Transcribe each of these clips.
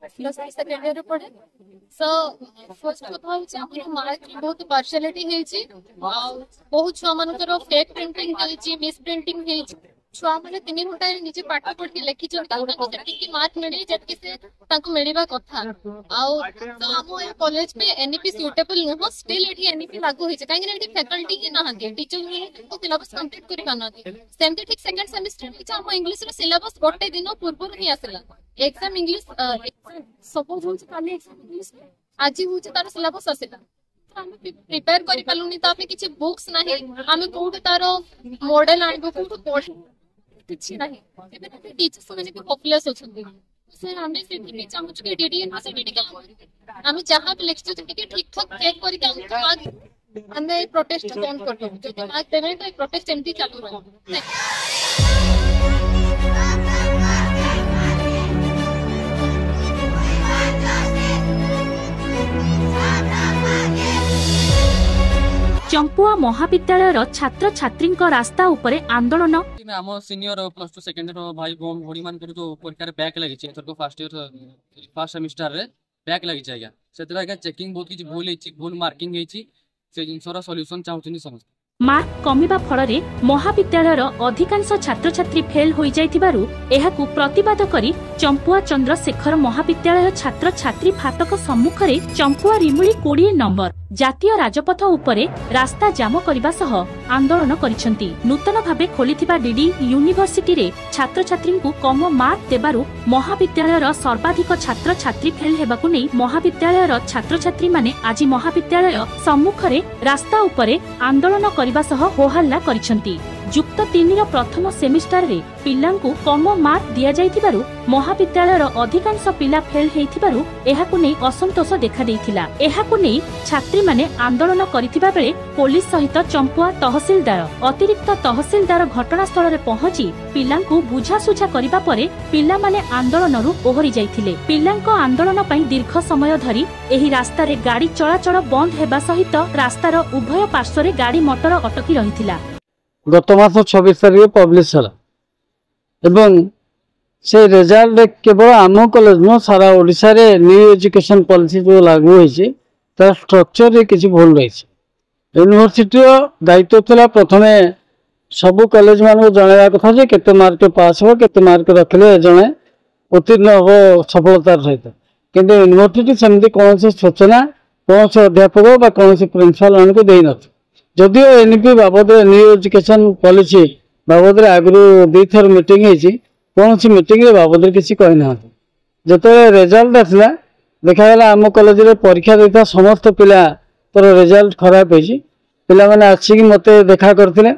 Plus three second year पढ़े so first कथा होची हमर मार्क बहुत पार्शियलिटी हेची बहुत छुआ मानकर फेक प्रिंटिंग हेची मिस प्रिंटिंग हेची छुआ माने 3 घंटा निजे पाठ पढ़ के लिखि कि मार्क मिले जति से ताको मिलबा कथा आउ तो हम ए कॉलेज में एनईपी सुटेबल नो स्टिल एठी एनईपी लागू होई छै काहे कि एठी फैकल्टी के ना हके टीचर को सिलेबस कंप्लीट करि पाना सेमते ठीक सेकंड सेमेस्टर में हम इंग्लिश रो सिलेबस गोटे दिन पूर्व ही आसला एग्जाम इंग्लिश सपोज हो काली एग्जाम इंग्लिश आज हो तार सिलेबस आसला प्रिपेयर करि पालुनी तापे किछि बुक्स नाही हम कोड तार मॉडल आइबो कोड पढ़ किछि नाही एबे टीचर्स माने भी होपलेस होछन से हमें सिटी चाहू के डीडी यूनिवर्सिटी के हम जहां पे लेक्चर के ठीक ठाक चेक करि के हम हमें प्रोटेस्ट बंद कर दो जो मार्क देबे तो प्रोटेस्ट एमटी चालू रहे चंपुआ महाविद्यालय छात्र छात्री रास्ता उपरे आंदोलन आम senior plus two second year भाई भौणी मान जो परीक्षा बैक लगी एथर फर्स्ट ईयर फर्स्ट सेमिस्टर रे बैक लगी आज्ञा से चेकिंग बहुत किसी भूल मार्किंग से जिनसर सॉल्यूशन चाहते समस्त मार्क कमिबा फଳରେ महाविद्यालयर अधिकांश छात्र छात्री फेल होई जाइथिबारु एहाकु प्रतिवाद करी चंपुआ चंद्रशेखर महाविद्यालय छात्र छात्री फाटक सम्मुखरे चंपुआ रिमुली 20 नंबर जातीय राजपथ उपरे रास्ता जाम करबा सह आंदोलन करिसंती नूतन भाबे खोलिथिबा डीडी यूनिवर्सिटी रे छात्र छात्री को कम मार्क देबारु महाविद्यालयर सर्वाधिक छात्र छात्री फेल हेबाकु नै महाविद्यालयर छात्र छात्री माने आज महाविद्यालय सम्मुखरे रास्ता उपरे आंदोलन करबा सह होहल्ला करिसंती युक्त 3 रो प्रथम सेमिस्टर रे पिल्लांकु कम मार्क दिया जाइथिबारु महाविद्यालयर अधिकांश पिला फेल हेइथिबारु एहाकु नै असंतोष देखा देइथिला एहाकु नै छात्री माने आंदोलन करिथिबा बेले पुलिस सहित चंपुआ तहसीलदार अतिरिक्त तहसीलदार घटनास्थल रे पहुंची पिल्लांकु बुझासुझा करिबा परे पिल्ला माने आंदोलनरु ओहरी जाइथिले पिल्लांको आंदोलन पई दीर्घ समय धरी एही रास्ता रे गाड़ी चलाचल बंद हेबा सहित रास्तार उभय पार्श्व रे गाड़ी मोटर अटकी रहिथिला गत मास 26 तारिख पब्लिश हला एवं से रिजल्ट केवल आम कॉलेज न सारा ओडिशा रे न्यू एजुकेशन पॉलिसी जो लागू होईछि तार स्ट्रक्चर रे किछि भूल रहिछि यूनिवर्सिटी दायित्व थिला प्रथमे सब कॉलेज मान जणाया कथा जे केते मार्क पास हो केते मार्क रखले जणे उत्तीर्ण हो सफलतार सहित किंतु यूनिवर्सिटी सेमती कौन से सूचना कौन से अध्यापक बा कौन से प्रिंसिपल मान को देई नथि जदियो एनईपी बाबद न्यू एजुकेशन पॉलिसी बाबद आगु 2 थर मीटिंग होती कौन सी मीटिंग बाबद किसी कही ना जो रिजल्ट आसला देखा आम कॉलेज रे परीक्षा देता समस्त पिला तर रिजल्ट खराब होती पिला माने आसिक मते देखा करथिले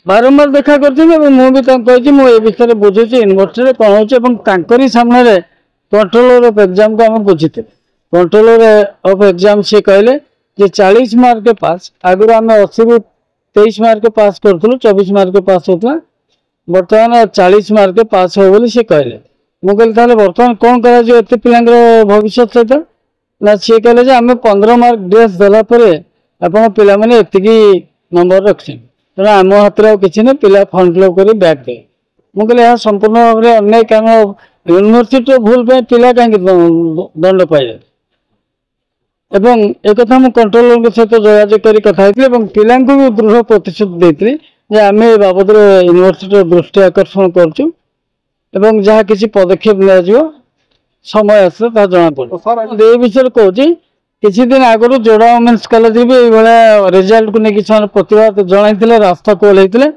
बारंबार देखा करथिले मुझे मु ए विषय बुझुची यूनिवर्सिटी कौन होची सामने कंट्रोलर ऑफ एग्जाम को आम बुझीते कंट्रोलर ऑफ एग्जाम सी कहले जे 40 मार्क पास आगु आम 80 रु 23 मार्क पास करूँ 24 मार्क पास होता बर्तमान 40 मार्क पास हो बोली से कहले मुझे बर्तमान कौन कर पिला भविष्य सहित ना सी कहले आम 15 मार्क ड्रेस देलापर आप पिला माने एतिकी नंबर रखी तेना आम हाथ में किसी ना पिला फर्म फिलअप कर बैक दे मुझे यह संपूर्ण भाव में अन्याय कारण यूनिवर्सिटी भूल पे पिला कहीं दंड पाइले एवं एक मुझे कंट्रोलर सहित जोगाजोग कर कथा पिला भी दृढ़ प्रतिश्रुति देती आम बाबद यूनिवर्सिटी दृष्टि आकर्षण करूँ जहाँ किसी पदक्षेप लिया समय आसे जना पड़े ये विषय कहूँ किसी दिन आगु जोड़ा वोमेन्स कॉलेज भी ये रिजल्ट को लेकिन प्रतिवाद जन रास्ता को ओल्लैते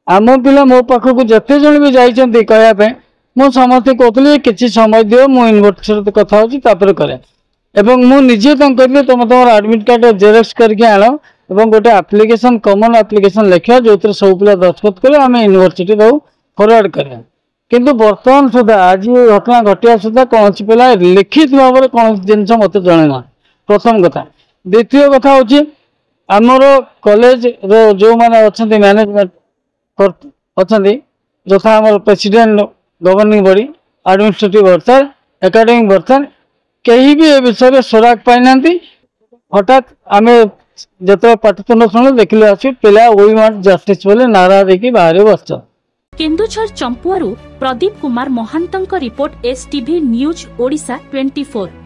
आम पिला मो पाखक जिते जन भी जाइए कहवाई मुझे समस्त कहती कि समय दियो मुझे यूनिवर्सिटी कथा होपर करे एवं मु निजे कहली तुम तुम आडमिट कार्ड जेरक्स करके आण और गोटे आप्लिकेशन कमन आप्लिकेशन लिखा जो सब पिला दस्तखत कर आम यूनिवर्सिटी फरवर्ड करें किंतु बर्तमान सुधा आज घटना घटिया सुधा कौन पिला लिखित भाव में कौन जिनस मत जन प्रथम कथा द्वितीय कथा हूँ आमर कॉलेज जो मैंने अच्छा मैनेजमेंट अच्छा यथा आम president governing body administrative worker academic worker कहीं भी ए विषय सुराग पाई ना हठात आम जो पाटितुंड शुणु देखिले आस पिला वी वांट जस्टिस बोले नारा देकी बाहर बस केन्दुझर चंपुआरू प्रदीप कुमार महांतंक रिपोर्ट एसटीवी न्यूज ओडिशा 24।